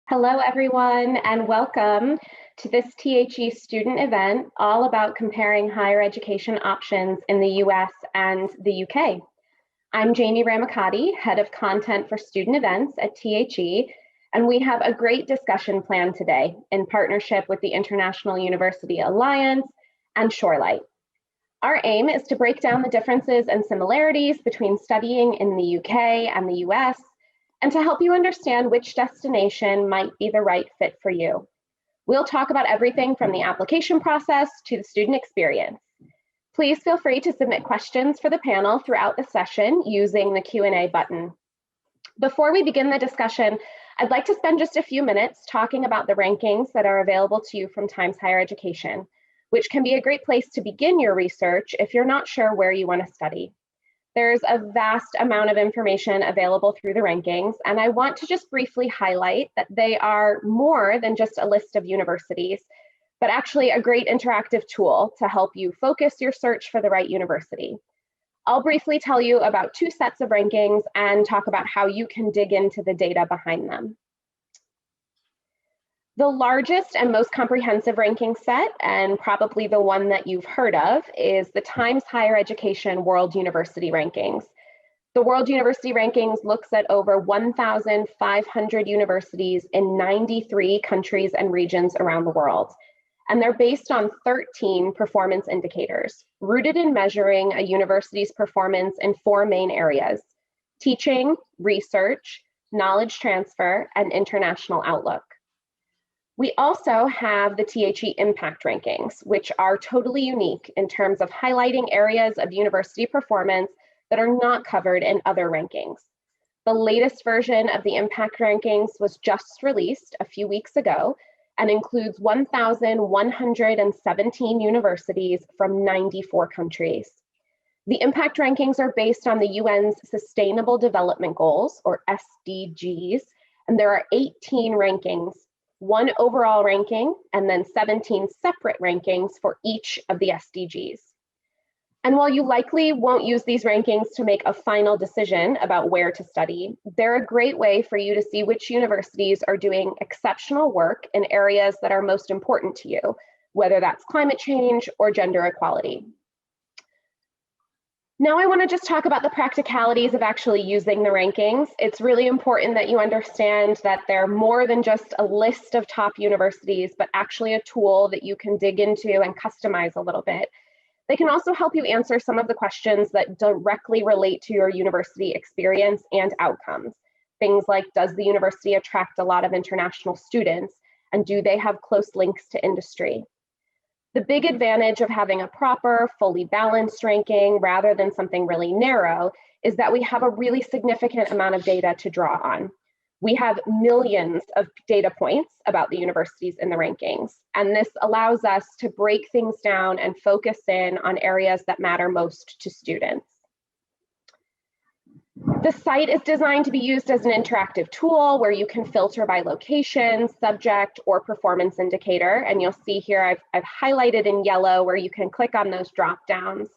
Hello, everyone, and welcome to this THE student event all about comparing higher education options in the US and the UK. I'm Jamie Ramacati, Head of Content for Student Events at THE, and we have a great discussion planned today in partnership with the International University Alliance and Shorelight. Our aim is to break down the differences and similarities between studying in the UK and the US, and to help you understand which destination might be the right fit for you. We'll talk about everything from the application process to the student experience. Please feel free to submit questions for the panel throughout the session using the Q&A button. Before we begin the discussion, I'd like to spend just a few minutes talking about the rankings that are available to you from Times Higher Education, which can be a great place to begin your research if you're not sure where you want to study. There's a vast amount of information available through the rankings, and I want to just briefly highlight that they are more than just a list of universities, but actually a great interactive tool to help you focus your search for the right university. I'll briefly tell you about two sets of rankings and talk about how you can dig into the data behind them. The largest and most comprehensive ranking set, and probably the one that you've heard of, is the Times Higher Education World University Rankings. The World University Rankings looks at over 1,500 universities in 93 countries and regions around the world. And they're based on 13 performance indicators, rooted in measuring a university's performance in four main areas: teaching, research, knowledge transfer, and international outlook. We also have the THE Impact Rankings, which are totally unique in terms of highlighting areas of university performance that are not covered in other rankings. The latest version of the Impact Rankings was just released a few weeks ago and includes 1,117 universities from 94 countries. The Impact Rankings are based on the UN's Sustainable Development Goals, or SDGs, and there are 18 rankings, one overall ranking, and then 17 separate rankings for each of the SDGs. And while you likely won't use these rankings to make a final decision about where to study, they're a great way for you to see which universities are doing exceptional work in areas that are most important to you, whether that's climate change or gender equality. Now I want to just talk about the practicalities of actually using the rankings. It's really important that you understand that they're more than just a list of top universities, but actually a tool that you can dig into and customize a little bit. They can also help you answer some of the questions that directly relate to your university experience and outcomes. Things like, does the university attract a lot of international students? And do they have close links to industry? The big advantage of having a proper, fully balanced ranking rather than something really narrow is that we have a really significant amount of data to draw on. We have millions of data points about the universities in the rankings, and this allows us to break things down and focus in on areas that matter most to students. The site is designed to be used as an interactive tool where you can filter by location, subject, or performance indicator. And you'll see here I've highlighted in yellow where you can click on those drop downs.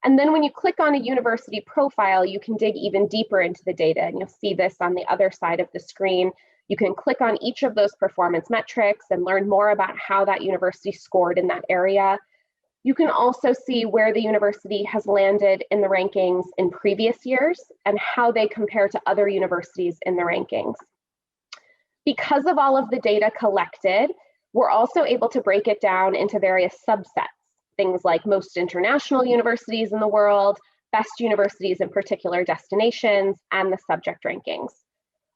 And then when you click on a university profile, you can dig even deeper into the data. And you'll see this on the other side of the screen. You can click on each of those performance metrics and learn more about how that university scored in that area. You can also see where the university has landed in the rankings in previous years and how they compare to other universities in the rankings. Because of all of the data collected, we're also able to break it down into various subsets, things like most international universities in the world, best universities in particular destinations, and the subject rankings.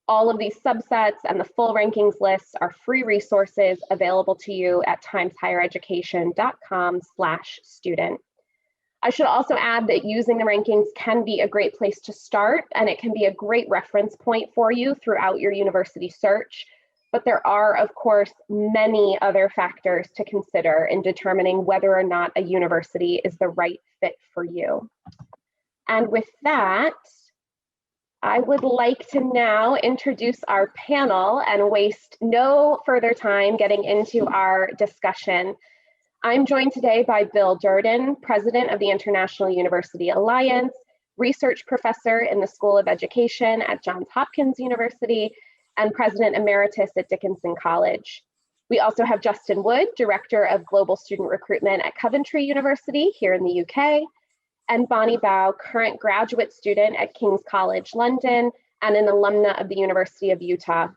All of these subsets and the full rankings lists are free resources available to you at timeshighereducation.com/student. I should also add that using the rankings can be a great place to start, and it can be a great reference point for you throughout your university search. But there are, of course, many other factors to consider in determining whether or not a university is the right fit for you. And with that, I would like to now introduce our panel and waste no further time getting into our discussion. I'm joined today by Bill Durden, President of the International University Alliance, Research Professor in the School of Education at Johns Hopkins University, and President Emeritus at Dickinson College. We also have Justin Wood, Director of Global Student Recruitment at Coventry University here in the UK, and Bonnie Bao, current graduate student at King's College London and an alumna of the University of Utah.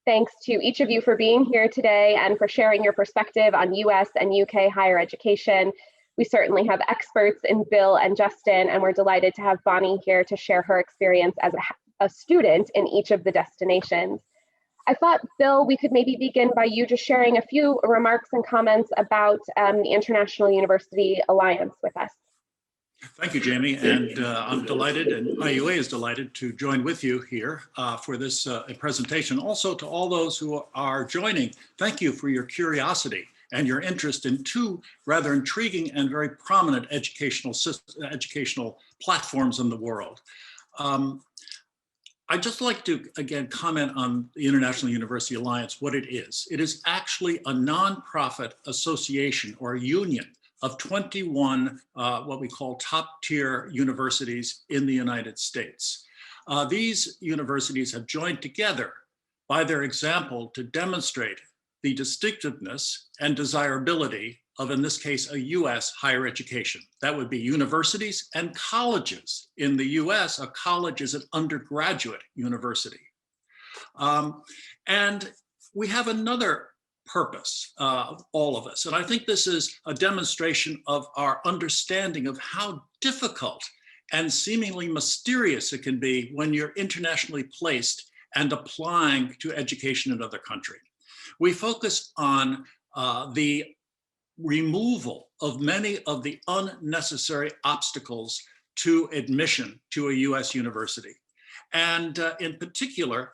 Thanks to each of you for being here today and for sharing your perspective on US and UK higher education. We certainly have experts in Bill and Justin, and we're delighted to have Bonnie here to share her experience as a student in each of the destinations. I thought, Bill, we could maybe begin by you just sharing a few remarks and comments about the International University Alliance with us. Thank you, Jamie, and I'm delighted, and IUA is delighted to join with you here for this presentation. Also, to all those who are joining, thank you for your curiosity and your interest in two rather intriguing and very prominent educational platforms in the world. I'd just like to, again, comment on the International University Alliance, what it is. It is actually a nonprofit association or union of 21 what we call top-tier universities in the United States. These universities have joined together by their example to demonstrate the distinctiveness and desirability of, in this case, a US higher education. That would be universities and colleges. In the US, a college is an undergraduate university. And we have another purpose, all of us. And I think this is a demonstration of our understanding of how difficult and seemingly mysterious it can be when you're internationally placed and applying to education in another country. We focus on the removal of many of the unnecessary obstacles to admission to a US university. And in particular,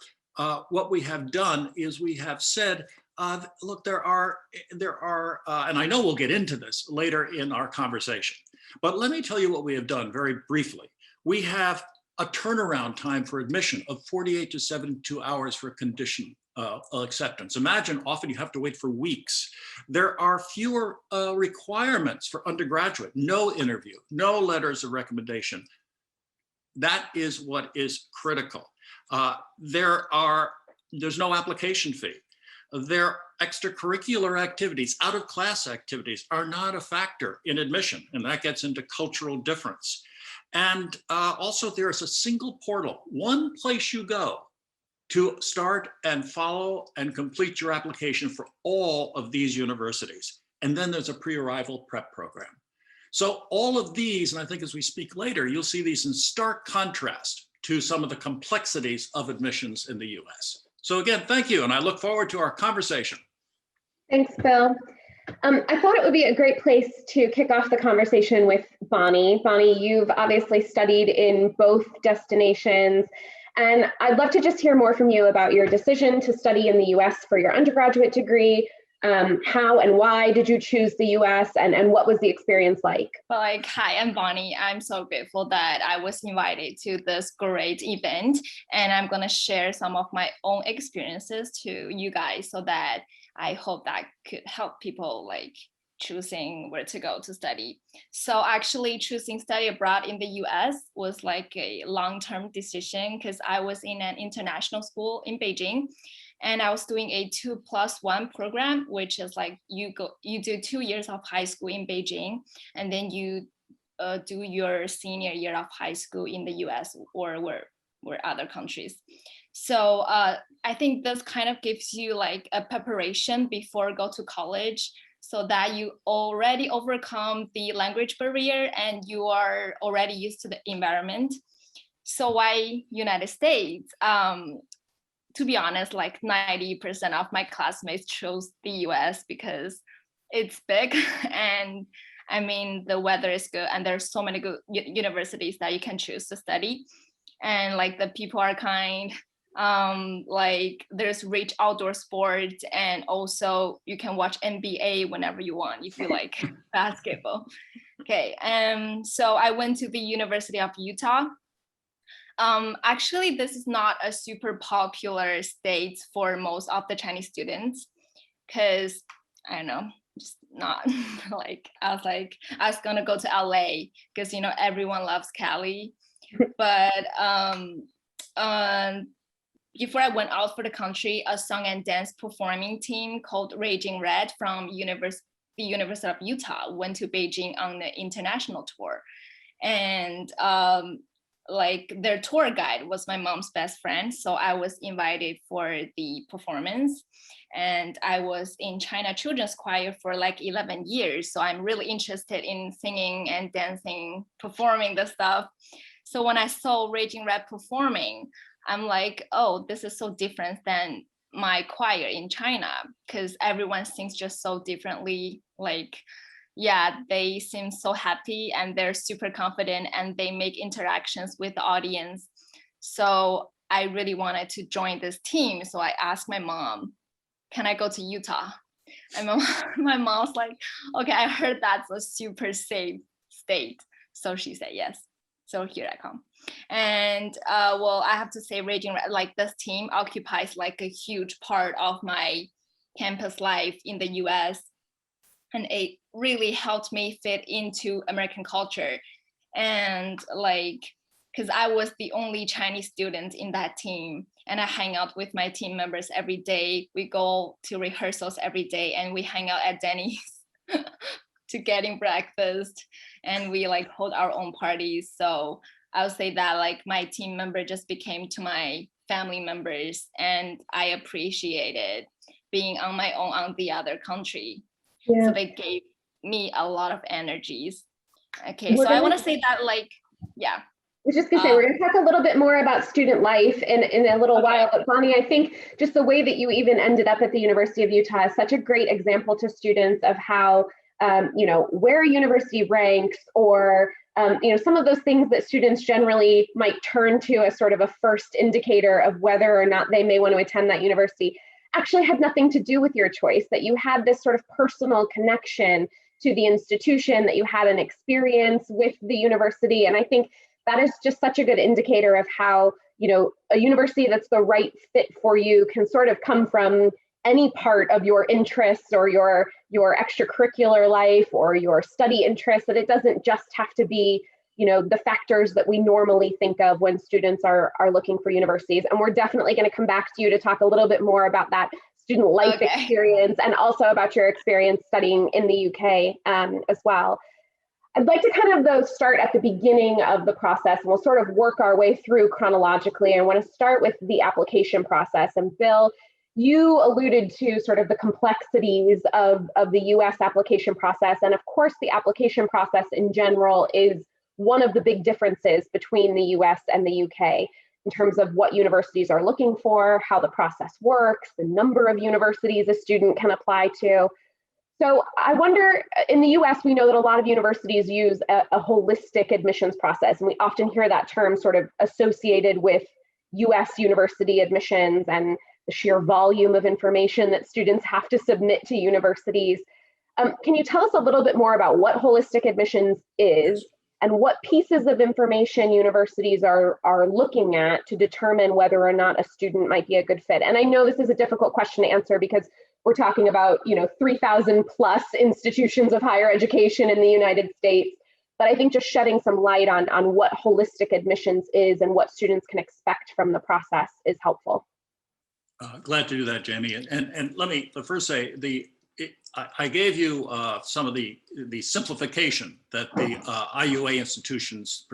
what we have done is we have said, look, there are, and I know we'll get into this later in our conversation, but let me tell you what we have done very briefly. We have a turnaround time for admission of 48 to 72 hours for condition acceptance. Imagine, often you have to wait for weeks. There are fewer requirements for undergraduate, no interview, no letters of recommendation. That is what is critical. There's no application fee. Their extracurricular activities, out-of-class activities, are not a factor in admission, and that gets into cultural difference. And also, there is a single portal, one place you go to start and follow and complete your application for all of these universities. And then there's a pre-arrival prep program. So all of these, and I think as we speak later, you'll see these in stark contrast to some of the complexities of admissions in the US. So again, thank you, and I look forward to our conversation. Thanks, Bill. I thought it would be a great place to kick off the conversation with Bonnie. Bonnie, you've obviously studied in both destinations, and I'd love to just hear more from you about your decision to study in the US for your undergraduate degree. How and why did you choose the US, and what was the experience like? Well, hi, I'm Bonnie. I'm so grateful that I was invited to this great event, and I'm going to share some of my own experiences to you guys so that I hope that could help people like choosing where to go to study. So actually choosing study abroad in the US was like a long-term decision because I was in an international school in Beijing. And I was doing a 2+1 program, which is like you do 2 years of high school in Beijing, and then you do your senior year of high school in the US or where other countries. So I think this kind of gives you like a preparation before go to college, so that you already overcome the language barrier and you are already used to the environment. So why United States? To be honest, like 90% of my classmates chose the US because it's big and I mean, the weather is good and there's so many good universities that you can choose to study. And like the people are kind, like there's rich outdoor sports, and also you can watch NBA whenever you want if you like basketball. Okay, so I went to the University of Utah. Actually, this is not a super popular state for most of the Chinese students because I don't know, just not like I was gonna go to LA because you know everyone loves Cali, but before I went out for the country, a song and dance performing team called Raging Red from the University of Utah went to Beijing on the international tour. And like their tour guide was my mom's best friend. So I was invited for the performance, and I was in China Children's Choir for like 11 years. So I'm really interested in singing and dancing, performing the stuff. So when I saw Raging Red performing, I'm like, oh, this is so different than my choir in China, because everyone sings just so differently. Like, yeah, they seem so happy and they're super confident and they make interactions with the audience. So I really wanted to join this team. So I asked my mom, can I go to Utah? And my mom's like, okay, I heard that's a super safe state. So she said yes. So here I come. And well, I have to say Raging Red, like this team occupies like a huge part of my campus life in the US. And it really helped me fit into American culture. And like, because I was the only Chinese student in that team, and I hang out with my team members every day. We go to rehearsals every day, and we hang out at Denny's to getting breakfast, and we like hold our own parties. So I would say that like my team member just became to my family members, and I appreciated being on my own on the other country. Yeah. So they gave me a lot of energies. Okay, so I want to say that like, yeah. I was just gonna say, we're gonna talk a little bit more about student life in a little while, but Bonnie, I think just the way that you even ended up at the University of Utah is such a great example to students of how, you know, where a university ranks, or, you know, some of those things that students generally might turn to as sort of a first indicator of whether or not they may want to attend that university actually had nothing to do with your choice, that you had this sort of personal connection to the institution, that you had an experience with the university. And I think that is just such a good indicator of how, you know, a university that's the right fit for you can sort of come from any part of your interests or your extracurricular life or your study interests, that it doesn't just have to be, you know, the factors that we normally think of when students are looking for universities. And we're definitely going to come back to you to talk a little bit more about that student life experience, and also about your experience studying in the UK as well. I'd like to kind of though start at the beginning of the process, and we'll sort of work our way through chronologically. I want to start with the application process. And Bill, you alluded to sort of the complexities of the US application process. And of course, the application process in general is one of the big differences between the US and the UK in terms of what universities are looking for, how the process works, the number of universities a student can apply to. So I wonder, in the US, we know that a lot of universities use a holistic admissions process, and we often hear that term sort of associated with US university admissions and the sheer volume of information that students have to submit to universities. Can you tell us a little bit more about what holistic admissions is, and what pieces of information universities are looking at to determine whether or not a student might be a good fit? And I know this is a difficult question to answer because we're talking about, you know, 3,000 plus institutions of higher education in the United States. But I think just shedding some light on what holistic admissions is and what students can expect from the process is helpful. Glad to do that, Jamie. And let me first say, I gave you some of the simplification that the IUA institutions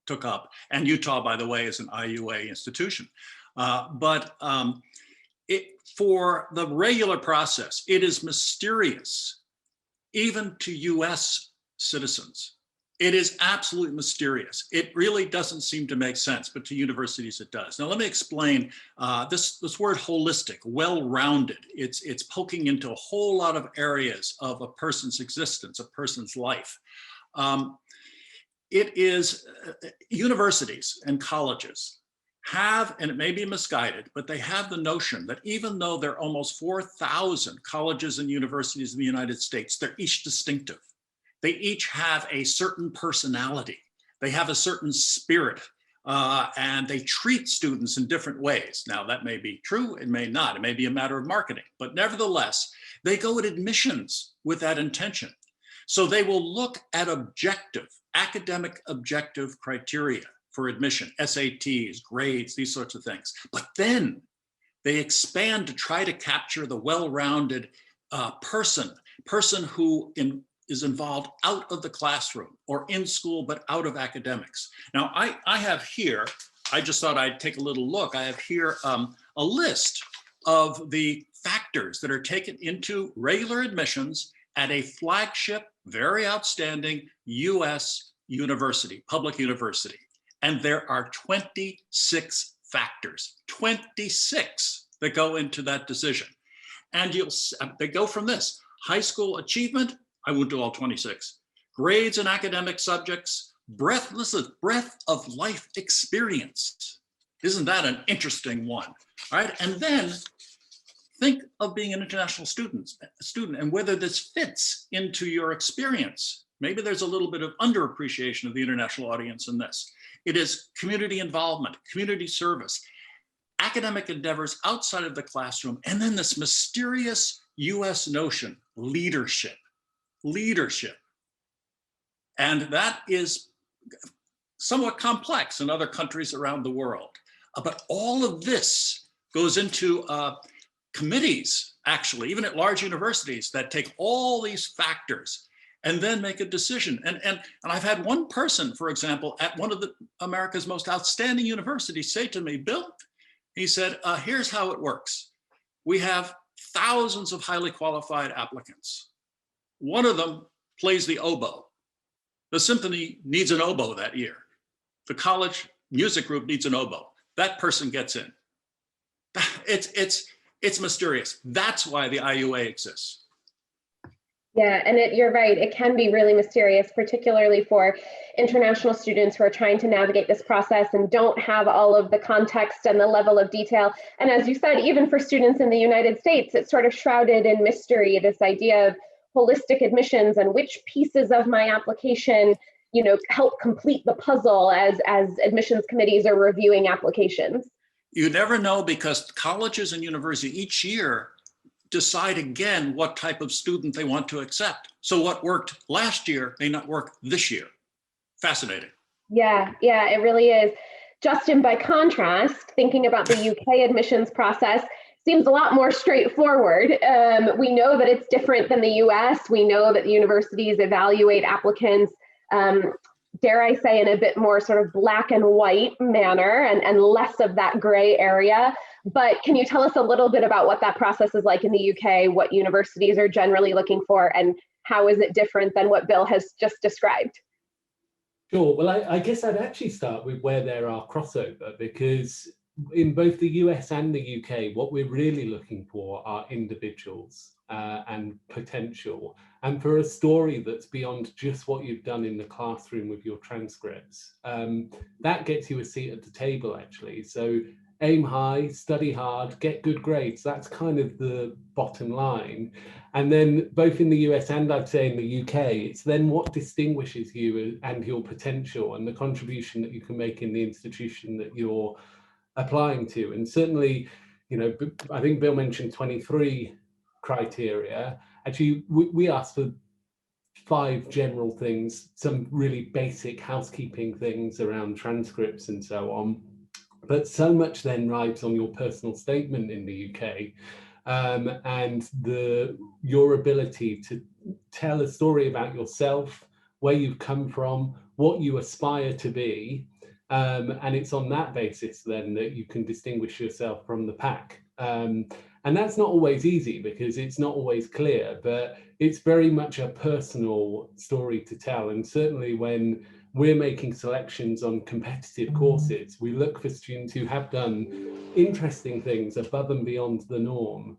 took up, and Utah, by the way, is an IUA institution. But for the regular process, it is mysterious, even to US citizens. It is absolutely mysterious. It really doesn't seem to make sense, but to universities it does. Now, let me explain this word holistic, well-rounded. It's poking into a whole lot of areas of a person's existence, a person's life. It is universities and colleges have, and it may be misguided, but they have the notion that even though there are almost 4,000 colleges and universities in the United States, they're each distinctive. They each have a certain personality. They have a certain spirit, and they treat students in different ways. Now, that may be true, it may not. It may be a matter of marketing, but nevertheless, they go at admissions with that intention. So they will look at academic objective criteria for admission, SATs, grades, these sorts of things. But then they expand to try to capture the well-rounded person who is involved out of the classroom or in school, but out of academics. Now, I have here, I just thought I'd take a little look. I have here a list of the factors that are taken into regular admissions at a flagship, very outstanding US university, public university. And there are 26 factors, 26 that go into that decision. And they go from this: high school achievement, I won't do all 26, grades in academic subjects, breadth of life experience. Isn't that an interesting one, right? And then think of being an international student and whether this fits into your experience. Maybe there's a little bit of underappreciation of the international audience in this. It is community involvement, community service, academic endeavors outside of the classroom, and then this mysterious US notion, leadership. And that is somewhat complex in other countries around the world. But all of this goes into committees, actually, even at large universities, that take all these factors and then make a decision. And I've had one person, for example, at one of America's most outstanding universities say to me, Bill, he said, here's how it works. We have thousands of highly qualified applicants. One of them plays the oboe. The symphony needs an oboe that year. The college music group needs an oboe. That person gets in. It's mysterious. That's why the IUA exists. Yeah, and you're right. It can be really mysterious, particularly for international students who are trying to navigate this process and don't have all of the context and the level of detail. And as you said, even for students in the United States, it's sort of shrouded in mystery, this idea of holistic admissions and which pieces of my application, help complete the puzzle as admissions committees are reviewing applications. You never know, because colleges and universities each year decide again what type of student they want to accept. So what worked last year may not work this year. Fascinating. Yeah, it really is. Justin, by contrast, thinking about the UK admissions process seems a lot more straightforward. We know that it's different than the US. We know that the universities evaluate applicants, dare I say, in a bit more sort of black and white manner and less of that gray area. But can you tell us a little bit about what that process is like in the UK, what universities are generally looking for, and how is it different than what Bill has just described? Sure. Well, I guess I'd actually start with where there are crossover, because in both the US and the UK, what we're really looking for are individuals and potential, and for a story that's beyond just what you've done in the classroom with your transcripts. That gets you a seat at the table, actually. So aim high, study hard, get good grades. That's kind of the bottom line. And then both in the US and I'd say in the UK, it's then what distinguishes you and your potential and the contribution that you can make in the institution that you're applying to. And certainly, I think Bill mentioned 23 criteria. Actually, we asked for 5 general things, some really basic housekeeping things around transcripts and so on. But so much then rides on your personal statement in the UK, and your ability to tell a story about yourself, where you've come from, what you aspire to be. And it's on that basis then that you can distinguish yourself from the pack. And that's not always easy, because it's not always clear, but it's very much a personal story to tell. And certainly when we're making selections on competitive courses, we look for students who have done interesting things above and beyond the norm,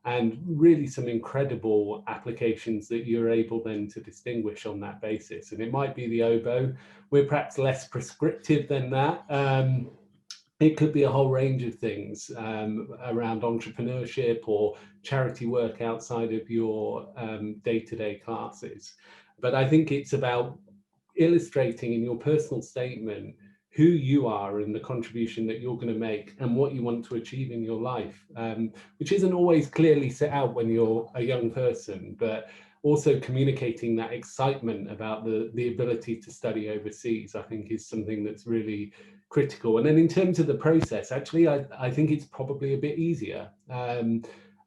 and really some incredible applications that you're able then to distinguish on that basis. And it might be the oboe. We're perhaps less prescriptive than that. It could be a whole range of things around entrepreneurship or charity work outside of your day-to-day classes. But I think it's about illustrating in your personal statement who you are and the contribution that you're going to make and what you want to achieve in your life, which isn't always clearly set out when you're a young person. But also communicating that excitement about the ability to study overseas, I think, is something that's really critical. And then in terms of the process, actually, I think it's probably a bit easier. At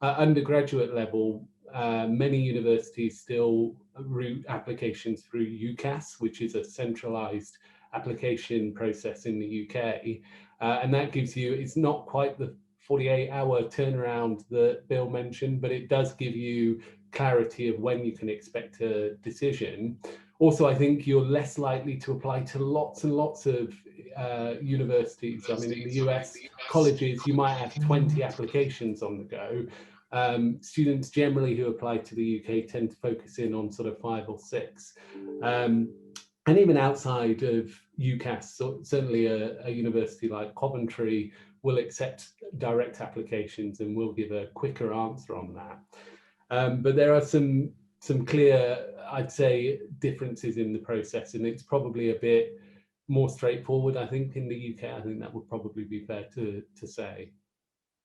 undergraduate level, many universities still route applications through UCAS, which is a centralized application process in the UK. And that gives you, it's not quite the 48-hour turnaround that Bill mentioned, but it does give you clarity of when you can expect a decision. Also, I think you're less likely to apply to lots and lots of universities. I mean, in the US colleges, you might have 20 applications on the go. Students generally who apply to the UK tend to focus in on sort of 5 or 6. And even outside of UCAS, so certainly a university like Coventry will accept direct applications and will give a quicker answer on that. But there are some clear, I'd say, differences in the process, and it's probably a bit more straightforward, I think, in the UK. I think that would probably be fair to say.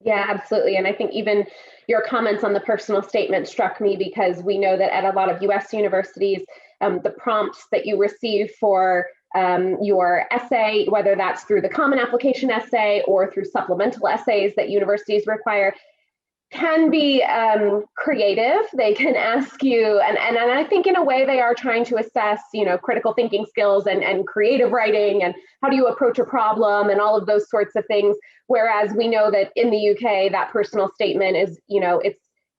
Yeah, absolutely. And I think even your comments on the personal statement struck me, because we know that at a lot of US universities, the prompts that you receive for your essay, whether that's through the common application essay or through supplemental essays that universities require, can be creative. They can ask you, and I think in a way they are trying to assess, critical thinking skills and creative writing, and how do you approach a problem and all of those sorts of things. Whereas we know that in the UK, that personal statement is,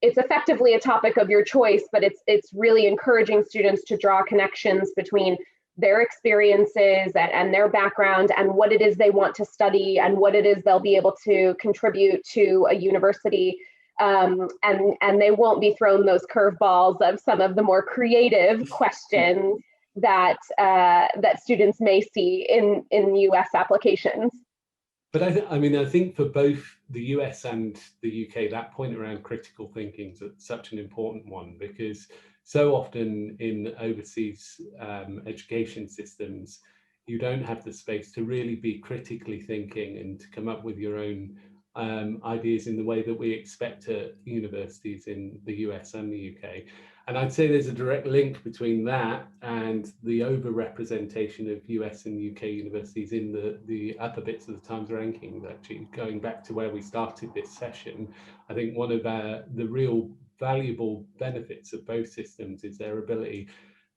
it's effectively a topic of your choice, but it's really encouraging students to draw connections between their experiences and their background and what it is they want to study and what it is they'll be able to contribute to a university. And they won't be thrown those curveballs of some of the more creative questions that students may see in US applications. But I think for both the US and the UK, that point around critical thinking is such an important one, because so often in overseas education systems, you don't have the space to really be critically thinking and to come up with your own ideas in the way that we expect at universities in the US and the UK. And I'd say there's a direct link between that and the overrepresentation of US and UK universities in the upper bits of the Times rankings. Actually, going back to where we started this session, I think one of the real valuable benefits of both systems is their ability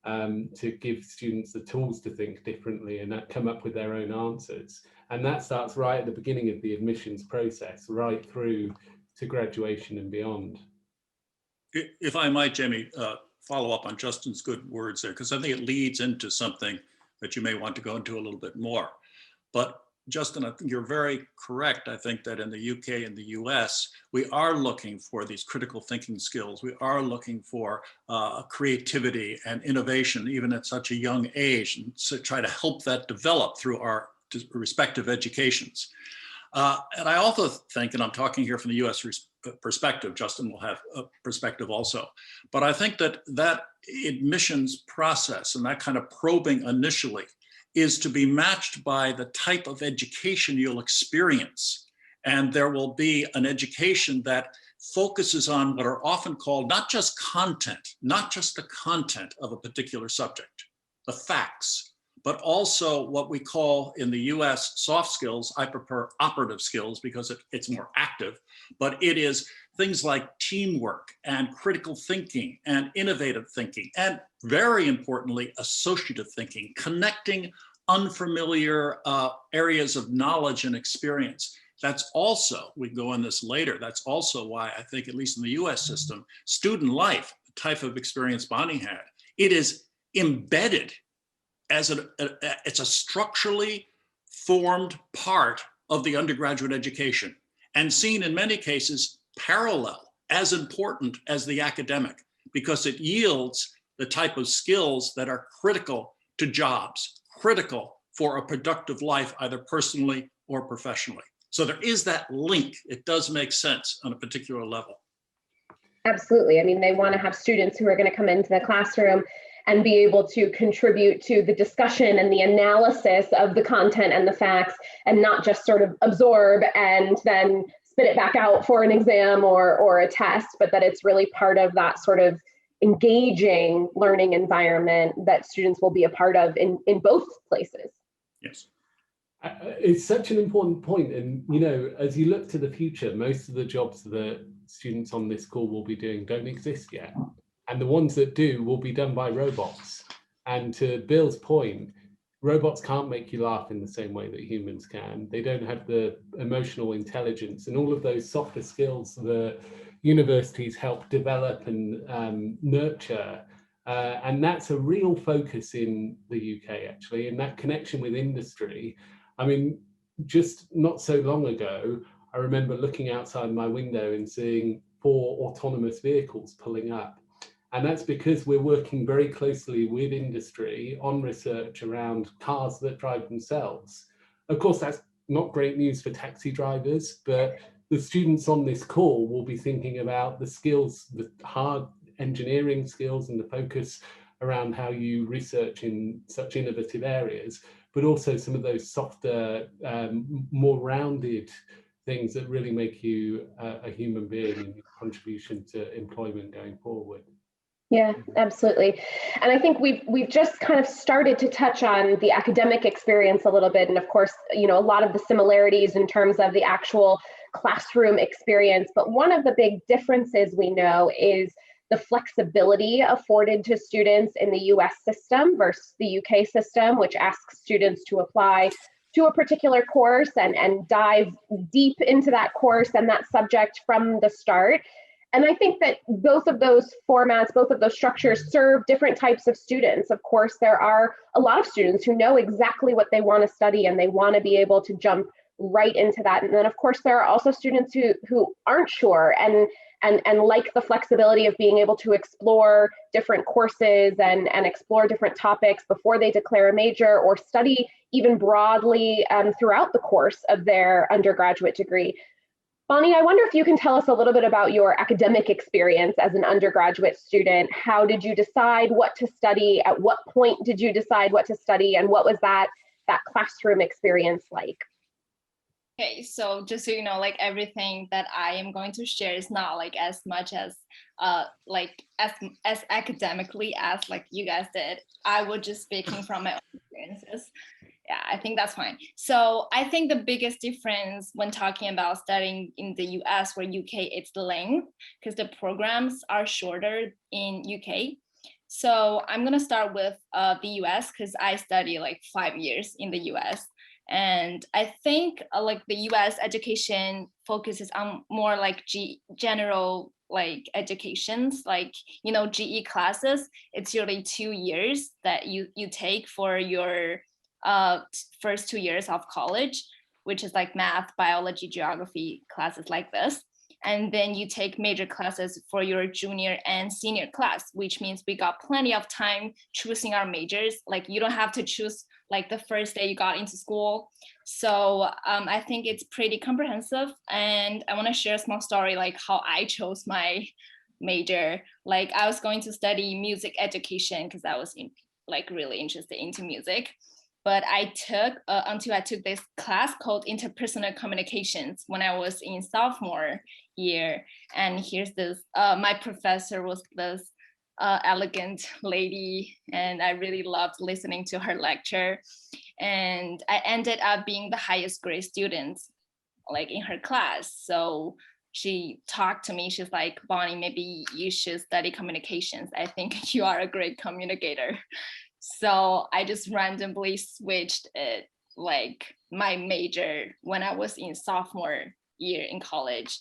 to give students the tools to think differently and come up with their own answers. And that starts right at the beginning of the admissions process, right through to graduation and beyond. If I might, Jamie, follow up on Justin's good words there, because I think it leads into something that you may want to go into a little bit more. But Justin, I think you're very correct. I think that in the UK and the US, we are looking for these critical thinking skills. We are looking for creativity and innovation, even at such a young age, and to try to help that develop through our respective educations. And I also think, and I'm talking here from the US perspective, Justin will have a perspective also, but I think that that admissions process and that kind of probing initially is to be matched by the type of education you'll experience. And there will be an education that focuses on what are often called not just content, not just the content of a particular subject, the facts, but also what we call in the US soft skills. I prefer operative skills because it's more active, but it is things like teamwork and critical thinking and innovative thinking, and very importantly, associative thinking, connecting unfamiliar areas of knowledge and experience. That's also, we go on this later, that's also why I think, at least in the US system, student life, the type of experience Bonnie had, it is embedded as it's a structurally formed part of the undergraduate education, and seen in many cases parallel, as important as the academic, because it yields the type of skills that are critical to jobs, critical for a productive life, either personally or professionally. So there is that link. It does make sense on a particular level. Absolutely. I mean, they want to have students who are going to come into the classroom and be able to contribute to the discussion and the analysis of the content and the facts, and not just sort of absorb and then spit it back out for an exam or a test, but that it's really part of that sort of engaging learning environment that students will be a part of in both places. Yes. It's such an important point. And, you know, as you look to the future, most of the jobs that students on this call will be doing don't exist yet. And the ones that do will be done by robots. And to Bill's point, robots can't make you laugh in the same way that humans can. They don't have the emotional intelligence and all of those softer skills that universities help develop and nurture. And that's a real focus in the UK, actually, and that connection with industry. I mean, just not so long ago, I remember looking outside my window and seeing 4 autonomous vehicles pulling up. And that's because we're working very closely with industry on research around cars that drive themselves. Of course, that's not great news for taxi drivers, but the students on this call will be thinking about the skills, the hard engineering skills and the focus around how you research in such innovative areas, but also some of those softer, more rounded things that really make you a human being and your contribution to employment going forward. Yeah, absolutely. And I think we've just kind of started to touch on the academic experience a little bit. And of course, you know, a lot of the similarities in terms of the actual classroom experience. But one of the big differences we know is the flexibility afforded to students in the US system versus the UK system, which asks students to apply to a particular course and dive deep into that course and that subject from the start. And I think that both of those formats, both of those structures serve different types of students. Of course, there are a lot of students who know exactly what they want to study and they want to be able to jump right into that. And then, of course, there are also students who aren't sure and like the flexibility of being able to explore different courses and explore different topics before they declare a major or study even broadly throughout the course of their undergraduate degree. Bonnie, I wonder if you can tell us a little bit about your academic experience as an undergraduate student. How did you decide what to study? At what point did you decide what to study? And what was that classroom experience like? Okay, so just so you know, like everything that I am going to share is not like as much as like as academically as like you guys did. I was just speaking from my own experiences. Yeah, I think that's fine. So I think the biggest difference when talking about studying in the US or UK, it's the length, because the programs are shorter in UK. So I'm gonna start with the US because I study like 5 years in the US. And I think like the US education focuses on more like general like educations, like, you know, GE classes. It's usually 2 years that you take for your first 2 years of college, which is like math, biology, geography classes like this. And then you take major classes for your junior and senior class, which means we got plenty of time choosing our majors. Like you don't have to choose like the first day you got into school. So I think it's pretty comprehensive. And I want to share a small story, like how I chose my major. Like I was going to study music education because I was like really interested into music. But I took until I took this class called interpersonal communications when I was in sophomore year. And here's this, my professor was this elegant lady, and I really loved listening to her lecture. And I ended up being the highest grade student like in her class. So she talked to me, she's like, Bonnie, maybe you should study communications. I think you are a great communicator. So I just randomly switched it, like my major when I was in sophomore year in college.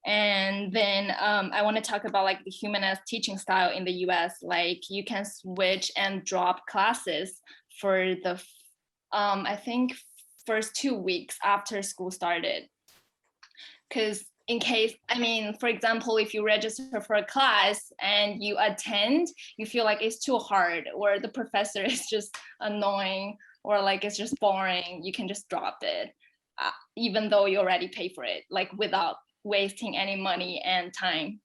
And then I want to talk about like the humanist teaching style in the US. Like you can switch and drop classes for the, I think first 2 weeks after school started. Because in case, I mean, for example, if you register for a class and you attend, you feel like it's too hard or the professor is just annoying or like it's just boring, you can just drop it, even though you already pay for it, like without wasting any money and time.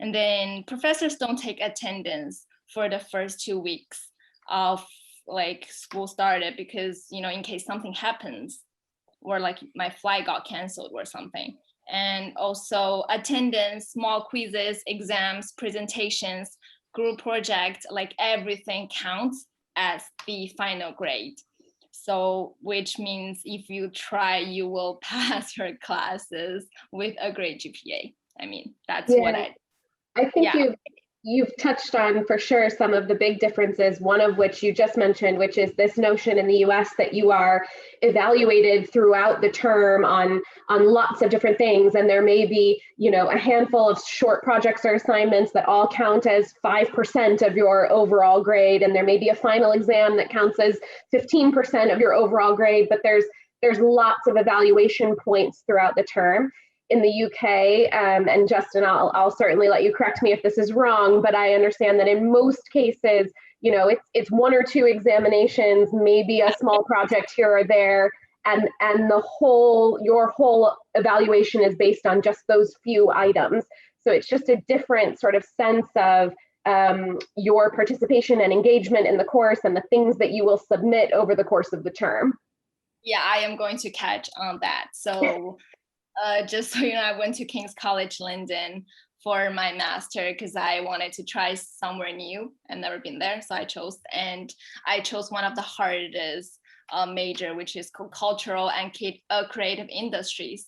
And then professors don't take attendance for the first 2 weeks of like school started because, you know, in case something happens or like my flight got canceled or something. And also attendance, small quizzes, exams, presentations group project, like everything counts as the final grade. So which means if you try, you will pass your classes with a great GPA. I mean, that's what I think you've touched on for sure some of the big differences, one of which you just mentioned, which is this notion in the US that you are evaluated throughout the term on lots of different things. And there may be, a handful of short projects or assignments that all count as 5% of your overall grade. And there may be a final exam that counts as 15% of your overall grade, but there's lots of evaluation points throughout the term. In the UK, and Justin, I'll certainly let you correct me if this is wrong, but I understand that in most cases, it's one or two examinations, maybe a small project here or there, and your whole evaluation is based on just those few items. So it's just a different sort of sense of your participation and engagement in the course and the things that you will submit over the course of the term. Yeah, I am going to catch on that. So. Just so you know, I went to King's College London for my master because I wanted to try somewhere new. I've never been there, so I chose one of the hardest major, which is cultural and creative industries,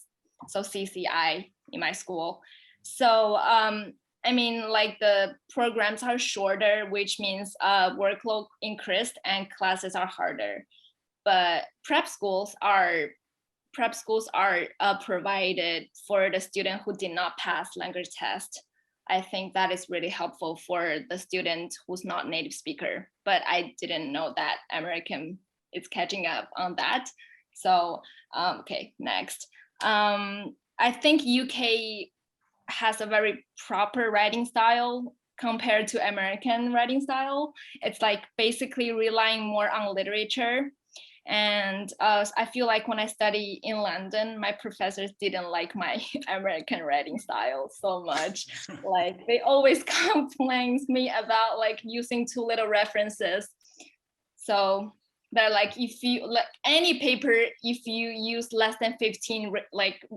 so CCI in my school. So I mean, like the programs are shorter, which means workload increased and classes are harder. But prep schools are provided for the student who did not pass language test. I think that is really helpful for the student who's not native speaker, but I didn't know that American is catching up on that. So, okay, next. I think UK has a very proper writing style compared to American writing style. It's like basically relying more on literature. And I feel like when I study in London, my professors didn't like my American writing style so much. Like they always complain me about like using too little references. So they're like, if you like any paper, if you use less than 15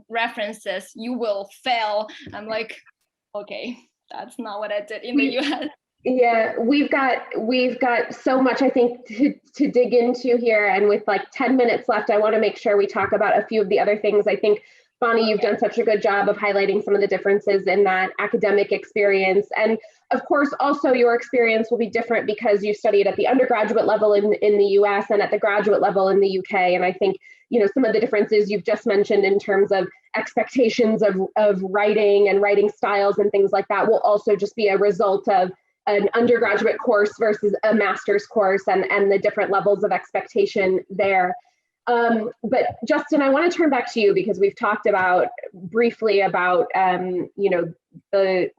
references, you will fail. I'm like, okay, that's not what I did in the US. Yeah, we've got so much, I think, to dig into here. And with like 10 minutes left, I want to make sure we talk about a few of the other things. I think, Bonnie, you've done such a good job of highlighting some of the differences in that academic experience. And of course, also your experience will be different because you studied at the undergraduate level in the US and at the graduate level in the UK. And I think, some of the differences you've just mentioned in terms of expectations of writing and writing styles and things like that will also just be a result of an undergraduate course versus a master's course and the different levels of expectation there. But Justin, I want to turn back to you because we've talked briefly about the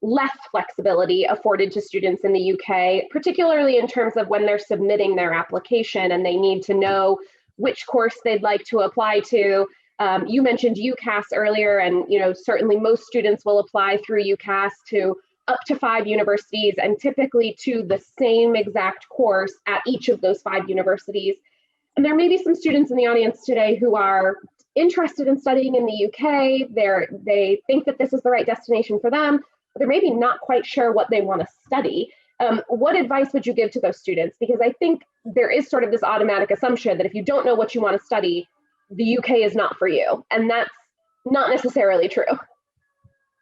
less flexibility afforded to students in the UK, particularly in terms of when they're submitting their application and they need to know which course they'd like to apply to. You mentioned UCAS earlier, and certainly most students will apply through UCAS to up to 5 universities and typically to the same exact course at each of those 5 universities. And there may be some students in the audience today who are interested in studying in the UK. They think that this is the right destination for them, but they're maybe not quite sure what they want to study. What advice would you give to those students? Because I think there is sort of this automatic assumption that if you don't know what you want to study, the UK is not for you. And that's not necessarily true.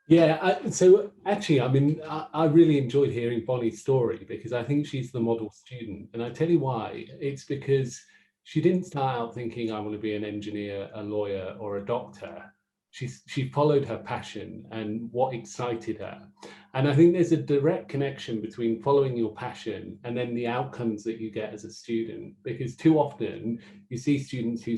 Yeah, so actually, I mean, I really enjoyed hearing Bonnie's story because I think she's the model student. And I tell you why. It's because she didn't start out thinking I want to be an engineer, a lawyer, or a doctor. She followed her passion and what excited her. And I think there's a direct connection between following your passion and then the outcomes that you get as a student, because too often you see students who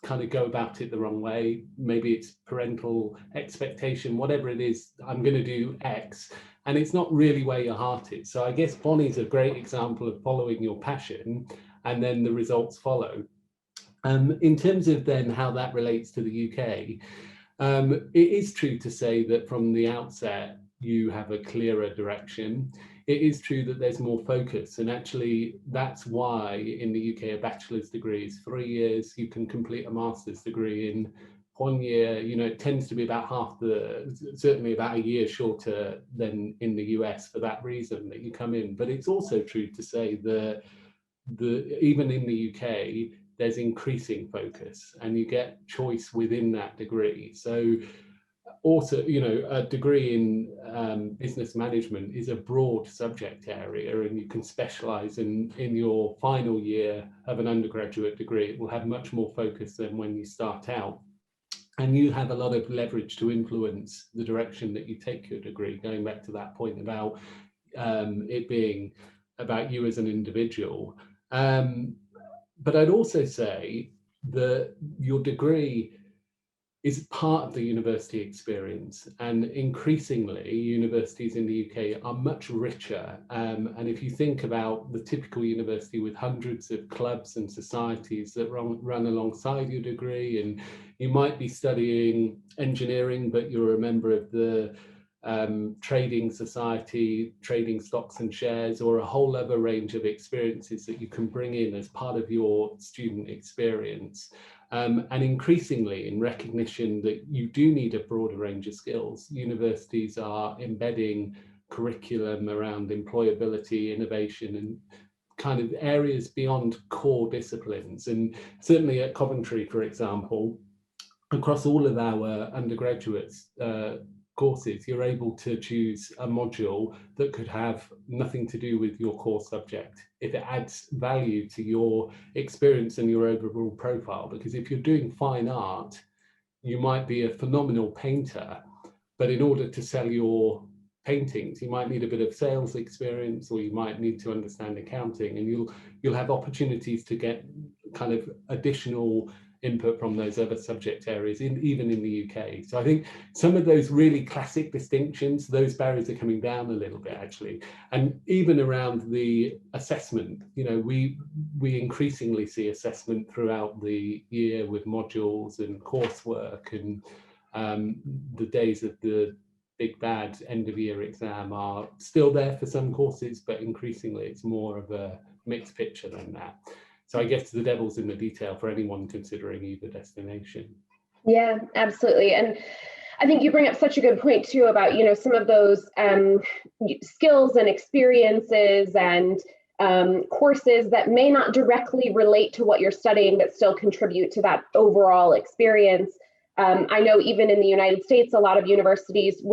kind of go about it the wrong way. Maybe it's parental expectation, whatever it is, I'm going to do X, and it's not really where your heart is. So I guess Bonnie's a great example of following your passion and then the results follow. In terms of then how that relates to the UK, it is true to say that from the outset, you have a clearer direction. It is true that there's more focus, and actually that's why in the UK a bachelor's degree is 3 years. You can complete a master's degree in 1 year, you know, it tends to be about half certainly about a year shorter than in the US for that reason that you come in. But it's also true to say that even in the UK, there's increasing focus and you get choice within that degree. So also, you know, a degree in business management is a broad subject area, and you can specialize in your final year of an undergraduate degree. It will have much more focus than when you start out. And you have a lot of leverage to influence the direction that you take your degree, going back to that point about it being about you as an individual. But I'd also say that your degree is part of the university experience, and increasingly universities in the UK are much richer. And if you think about the typical university with hundreds of clubs and societies that run alongside your degree, and you might be studying engineering, but you're a member of the trading society, trading stocks and shares, or a whole other range of experiences that you can bring in as part of your student experience. And increasingly, in recognition that you do need a broader range of skills, universities are embedding curriculum around employability, innovation, and kind of areas beyond core disciplines. And certainly at Coventry, for example, across all of our undergraduates courses, you're able to choose a module that could have nothing to do with your core subject if it adds value to your experience and your overall profile. Because if you're doing fine art, you might be a phenomenal painter, but in order to sell your paintings, you might need a bit of sales experience, or you might need to understand accounting, and you'll have opportunities to get kind of additional input from those other subject areas, even in the UK. So I think some of those really classic distinctions, those barriers are coming down a little bit actually. And even around the assessment, you know, we increasingly see assessment throughout the year with modules and coursework, and the days of the big bad end of year exam are still there for some courses, but increasingly it's more of a mixed picture than that. So I guess the devil's in the detail for anyone considering either destination. Yeah, absolutely. And I think you bring up such a good point too about, you know, some of those skills and experiences and courses that may not directly relate to what you're studying, but still contribute to that overall experience. I know even in the United States, a lot of universities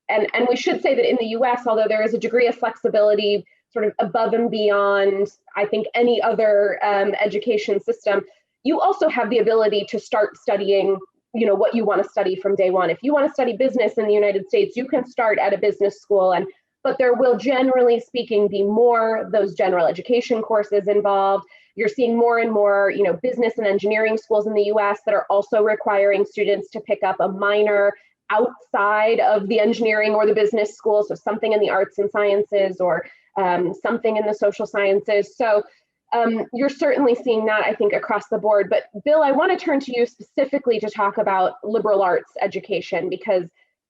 and we should say that in the US, although there is a degree of flexibility sort of above and beyond, I think, any other education system, you also have the ability to start studying, you know, what you want to study from day one. If you want to study business in the United States, you can start at a business school, but there will, generally speaking, be more of those general education courses involved. You're seeing more and more, you know, business and engineering schools in the US that are also requiring students to pick up a minor outside of the engineering or the business school, so something in the arts and sciences or something in the social sciences. So you're certainly seeing that, I think, across the board. But Bill, I want to turn to you specifically to talk about liberal arts education, because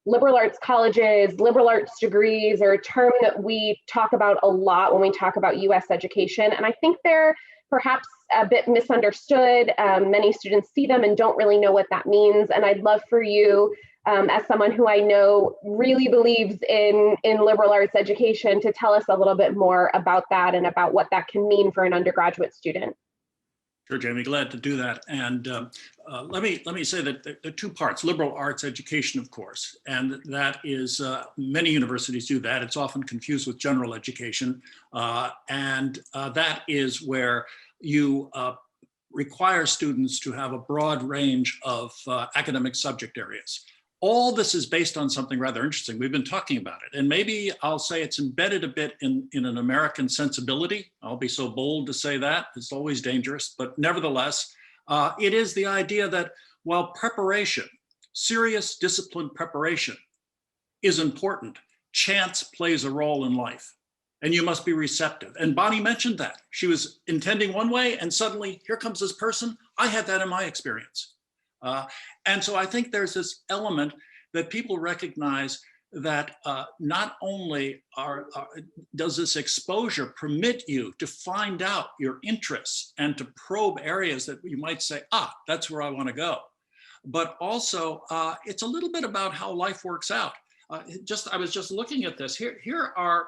liberal arts colleges, liberal arts degrees are a term that we talk about a lot when we talk about US education. And I think they're perhaps a bit misunderstood. Many students see them and don't really know what that means. And I'd love for you, as someone who I know really believes in liberal arts education, to tell us a little bit more about that and about what that can mean for an undergraduate student. Sure, Jamie, glad to do that. And let me say that there are two parts: liberal arts education, of course, and that is many universities do that. It's often confused with general education, and that is where you require students to have a broad range of academic subject areas. All this is based on something rather interesting. We've been talking about it, and maybe I'll say it's embedded a bit in an American sensibility. I'll be so bold to say that. It's always dangerous, but nevertheless, it is the idea that while preparation, serious disciplined preparation is important, chance plays a role in life, and you must be receptive. And Bonnie mentioned that. She was intending one way, and suddenly here comes this person. I had that in my experience. And so I think there's this element that people recognize that not only does this exposure permit you to find out your interests and to probe areas that you might say, that's where I want to go, but also it's a little bit about how life works out. I was just looking at this. Here are,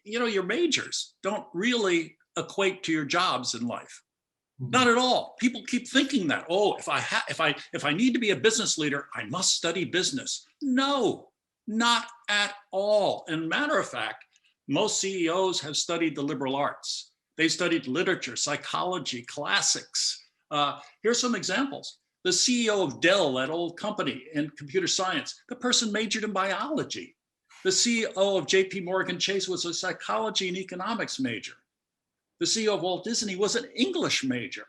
your majors don't really equate to your jobs in life. Not at all. People keep thinking that, oh, if I need to be a business leader, I must study business. No, not at all. And matter of fact, most CEOs have studied the liberal arts. They studied literature, psychology, classics. Here's some examples. The CEO of Dell, that old company in computer science, the person majored in biology. The CEO of JP Morgan Chase was a psychology and economics major. The CEO of Walt Disney was an English major.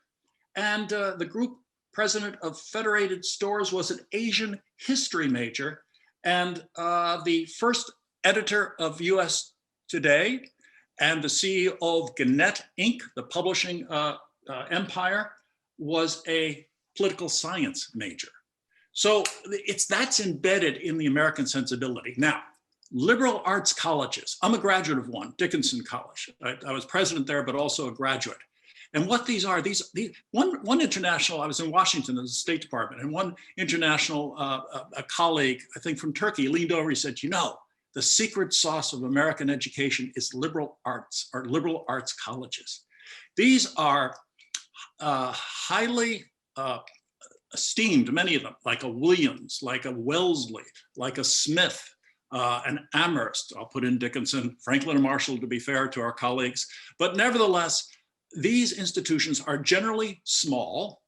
And the group president of Federated Stores was an Asian history major. And the first editor of US Today and the CEO of Gannett Inc., the publishing empire, was a political science major. So that's embedded in the American sensibility. Now, liberal arts colleges. I'm a graduate of one, Dickinson College. I was president there, but also a graduate. And what these are, one international, I was in Washington in the State Department, and one international, a colleague, I think from Turkey, leaned over, he said, the secret sauce of American education is liberal arts, or liberal arts colleges. These are highly esteemed, many of them, like a Williams, like a Wellesley, like a Smith, an Amherst, I'll put in Dickinson, Franklin and Marshall to be fair to our colleagues, but nevertheless, these institutions are generally small.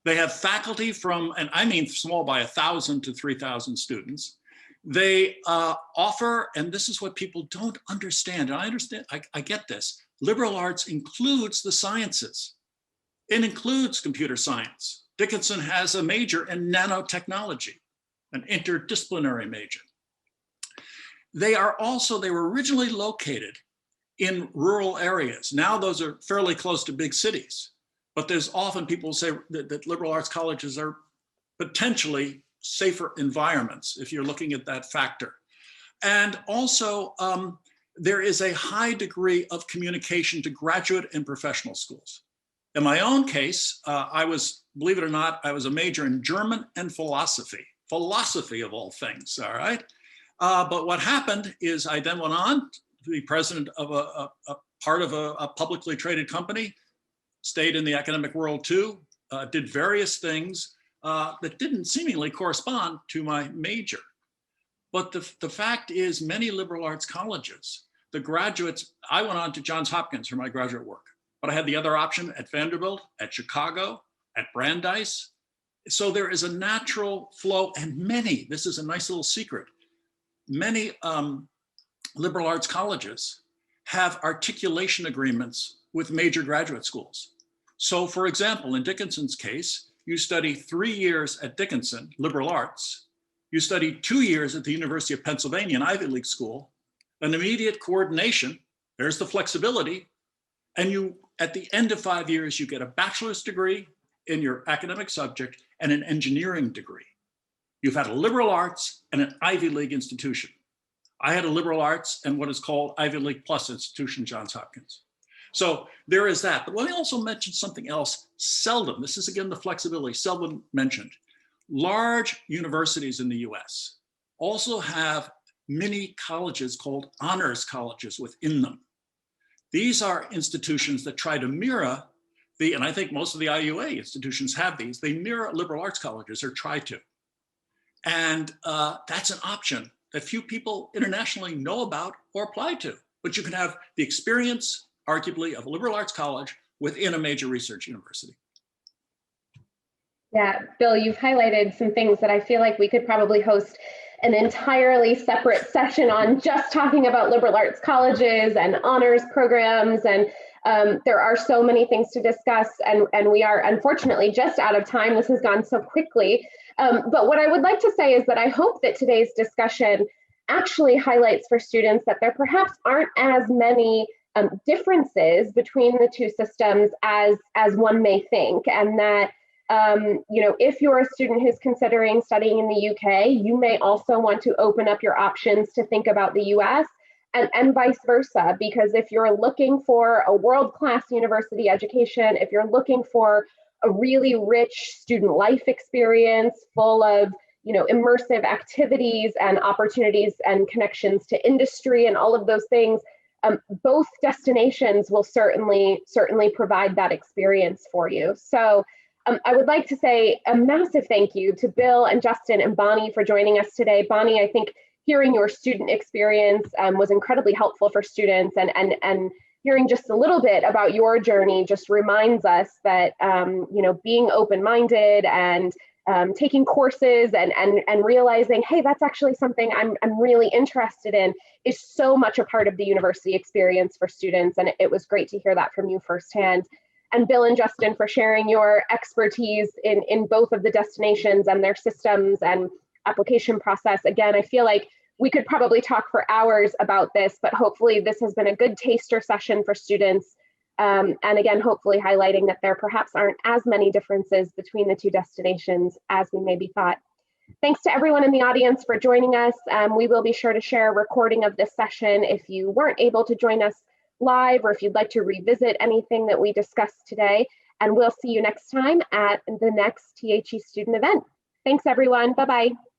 They have faculty from, and I mean small by 1,000 to 3,000 students. They offer, and this is what people don't understand, and I get this, liberal arts includes the sciences. It includes computer science. Dickinson has a major in nanotechnology, an interdisciplinary major. They were originally located in rural areas. Now those are fairly close to big cities, but there's often people say that liberal arts colleges are potentially safer environments if you're looking at that factor. And also there is a high degree of communication to graduate and professional schools. In my own case, believe it or not, I was a major in German and philosophy of all things, all right? But what happened is I then went on to be president of a part of a publicly traded company, stayed in the academic world too, did various things that didn't seemingly correspond to my major. But the fact is many liberal arts colleges, the graduates, I went on to Johns Hopkins for my graduate work, but I had the other option at Vanderbilt, at Chicago, at Brandeis. So there is a natural flow, and many, this is a nice little secret, many liberal arts colleges have articulation agreements with major graduate schools. So for example, in Dickinson's case, you study 3 years at Dickinson, liberal arts, you study 2 years at the University of Pennsylvania, an Ivy League school, an immediate coordination, there's the flexibility, and you, at the end of 5 years, you get a bachelor's degree in your academic subject and an engineering degree. You've had a liberal arts and an Ivy League institution. I had a liberal arts and what is called Ivy League Plus institution, Johns Hopkins. So there is that. But let me also mention something else seldom, this is again the flexibility, seldom mentioned. Large universities in the US also have mini colleges called honors colleges within them. These are institutions that try to mirror and I think most of the IUA institutions have these, they mirror liberal arts colleges or try to. And that's an option that few people internationally know about or apply to, but you can have the experience, arguably, of a liberal arts college within a major research university. Yeah, Bill, you've highlighted some things that I feel like we could probably host an entirely separate session on, just talking about liberal arts colleges and honors programs. And there are so many things to discuss, and we are unfortunately just out of time. This has gone so quickly. But what I would like to say is that I hope that today's discussion actually highlights for students that there perhaps aren't as many differences between the two systems as one may think, and that if you're a student who's considering studying in the UK, you may also want to open up your options to think about the US, and vice versa, because if you're looking for a world-class university education, if you're looking for a really rich student life experience full of immersive activities and opportunities and connections to industry and all of those things. Both destinations will certainly provide that experience for you. So I would like to say a massive thank you to Bill and Justin and Bonnie for joining us today. Bonnie, I think hearing your student experience was incredibly helpful for students, and hearing just a little bit about your journey just reminds us that being open-minded and taking courses and realizing, hey, that's actually something I'm really interested in, is so much a part of the university experience for students. And it was great to hear that from you firsthand. And Bill and Justin for sharing your expertise in both of the destinations and their systems and application process. Again, I feel like we could probably talk for hours about this, but hopefully this has been a good taster session for students. And again, hopefully highlighting that there perhaps aren't as many differences between the two destinations as we maybe thought. Thanks to everyone in the audience for joining us. We will be sure to share a recording of this session if you weren't able to join us live, or if you'd like to revisit anything that we discussed today. And we'll see you next time at the next THE student event. Thanks, everyone. Bye-bye.